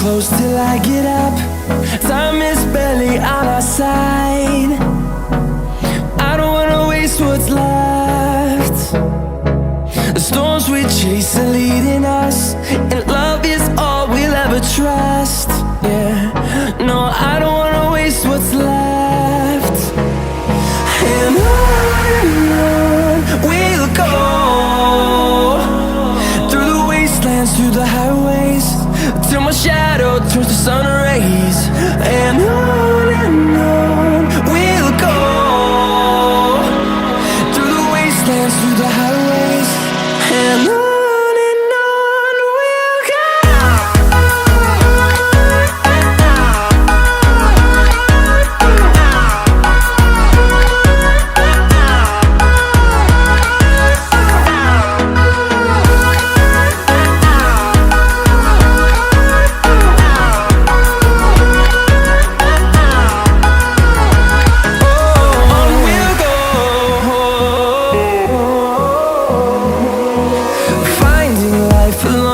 close till I get up. Time is barely on our side. I don't wanna waste what's left. The storms we chase are leading us, and love is all we'll ever trust. Yeah, no, I don't wanna waste what's left. And on we'll go, through the wastelands, through the highways, till my shadow turns to sun rays. And on we'll go, through the wastelands, through the highways, and on we'll go. Finding life alone.